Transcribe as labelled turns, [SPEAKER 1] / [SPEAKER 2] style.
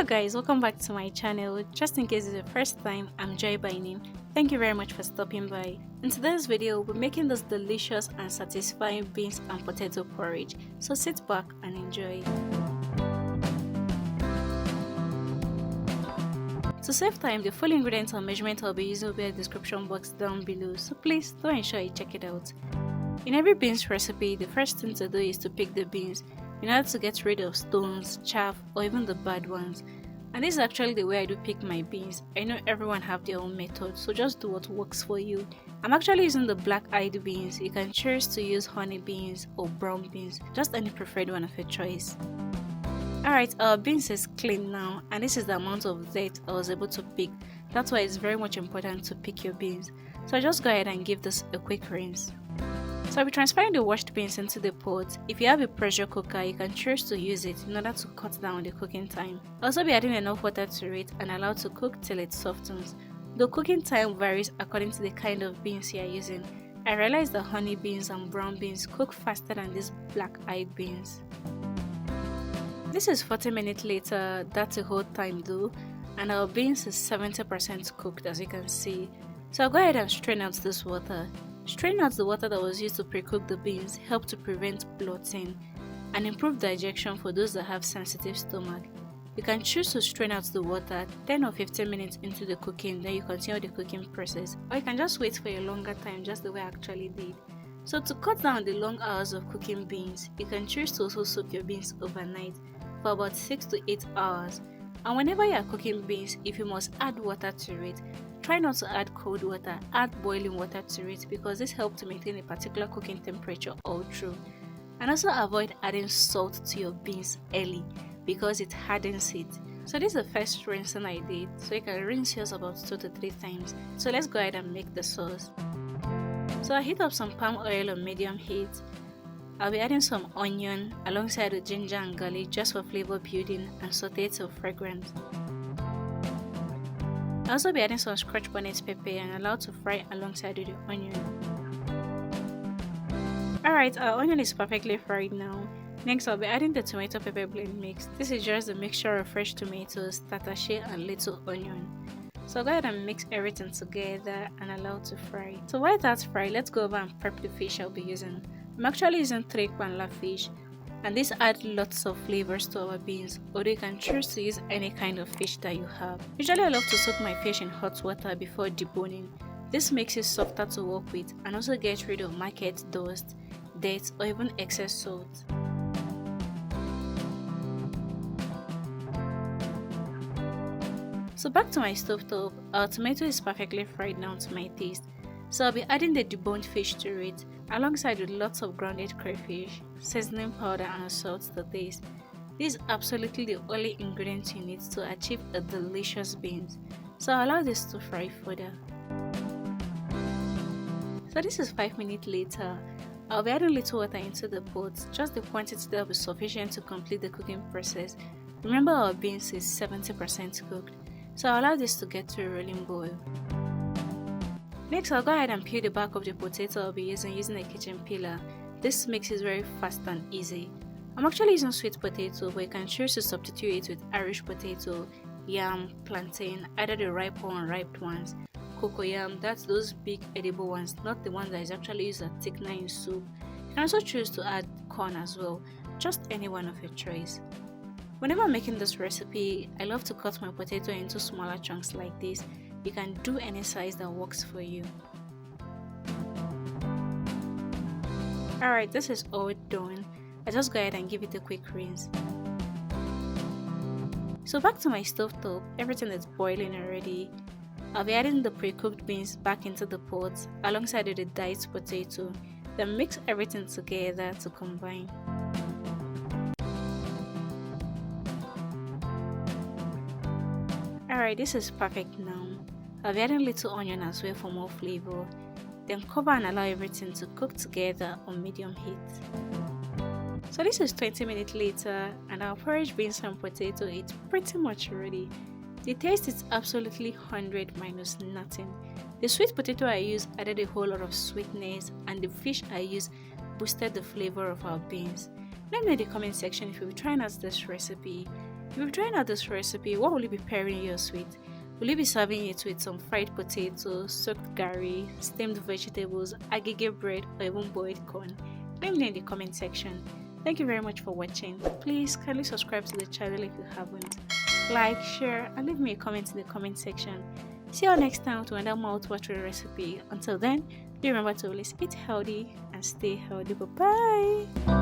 [SPEAKER 1] Hello guys, welcome back to my channel. Just in case it's the first time, I'm Joy by name. Thank you very much for stopping by. In today's video, we're making this delicious and satisfying beans and potato porridge. So sit back and enjoy. To save time, the full ingredients and measurement I'll be using will be in the description box down below, so please do ensure you check it out. In every beans recipe, the first thing to do is to pick the beans in order to get rid of stones, chaff, or even the bad ones. And this is actually the way I do pick my beans. I know everyone have their own method, so just do what works for you. I'm actually using the black-eyed beans. You can choose to use honey beans or brown beans, just any preferred one of your choice. Alright, our beans is clean now, and this is the amount of dirt I was able to pick. That's why it's very much important to pick your beans. So just go ahead and give this a quick rinse. So I'll be transferring the washed beans into the pot. If you have a pressure cooker, you can choose to use it in order to cut down the cooking time. I'll also be adding enough water to it and allow to cook till it softens. The cooking time varies according to the kind of beans you are using. I realized that honey beans and brown beans cook faster than these black-eyed beans. This is 40 minutes later. That's a whole time though, and our beans is 70% cooked, as you can see. So I'll go ahead and strain out this water. Strain out the water that was used to pre-cook the beans help to prevent bloating and improve digestion for those that have sensitive stomach. You can choose to strain out the water 10 or 15 minutes into the cooking, then you continue the cooking process, or you can just wait for a longer time, just the way I actually did. So to cut down the long hours of cooking beans, you can choose to also soak your beans overnight for about 6 to 8 hours. And whenever you are cooking beans, if you must add water to it, try not to add cold water, add boiling water to it, because this helps to maintain a particular cooking temperature all through. And also avoid adding salt to your beans early because it hardens it. So this is the first rinsing I did, so you can rinse yours about 2 to 3 times. So let's go ahead and make the sauce. So I heat up some palm oil on medium heat. I'll be adding some onion alongside with ginger and garlic just for flavor building and saute till fragrant. I'll also be adding some Scotch bonnet pepper and allow to fry alongside with the onion. Alright, our onion is perfectly fried now. Next, I'll be adding the tomato pepper blend mix. This is just a mixture of fresh tomatoes, Tatashe and little onion. So go ahead and mix everything together and allow to fry. So while that's fried, let's go over and prep the fish I'll be using. I'm actually using 3 Kpanla fish, and this adds lots of flavors to our beans, or you can choose to use any kind of fish that you have. Usually I love to soak my fish in hot water before deboning. This makes it softer to work with and also gets rid of market dust, dirt, or even excess salt. So back to my stovetop, our tomato is perfectly fried now to my taste. So I'll be adding the deboned fish to it, alongside with lots of grounded crayfish, seasoning powder and salt to taste. This is absolutely the only ingredient you need to achieve a delicious beans. So I'll allow this to fry further. So this is 5 minutes later. I'll be adding little water into the pot, just the quantity that will be sufficient to complete the cooking process. Remember our beans is 70% cooked, so I'll allow this to get to a rolling boil. Next, I'll go ahead and peel the back of the potato I'll be using a kitchen peeler. This makes it very fast and easy. I'm actually using sweet potato, but you can choose to substitute it with Irish potato, yam, plantain, either the ripe or unripe ones. Cocoyam, that's those big edible ones, not the one that is actually used as thickener in soup. You can also choose to add corn as well, just any one of your choice. Whenever I'm making this recipe, I love to cut my potato into smaller chunks like this. You can do any size that works for you. Alright, this is all done. I just go ahead and give it a quick rinse. So back to my stovetop, everything is boiling already. I'll be adding the pre-cooked beans back into the pot alongside with the diced potato. Then mix everything together to combine. Alright, this is perfect now. I'll be adding little onion as well for more flavor. Then cover and allow everything to cook together on medium heat. So this is 20 minutes later, and our porridge beans and potato is pretty much ready. The taste is absolutely 100 minus nothing. The sweet potato I used added a whole lot of sweetness, and the fish I used boosted the flavor of our beans. Let me know in the comment section if you'll be trying out this recipe. If you're trying out this recipe, what will you be pairing yours with? Will you be serving it with some fried potatoes, soaked gari, steamed vegetables, agege bread, or even boiled corn? Let me know in the comment section. Thank you very much for watching. Please kindly subscribe to the channel if you haven't. Like, share, and leave me a comment in the comment section. See you next time with another mouth-watering recipe. Until then, remember to always eat healthy and stay healthy. Bye bye.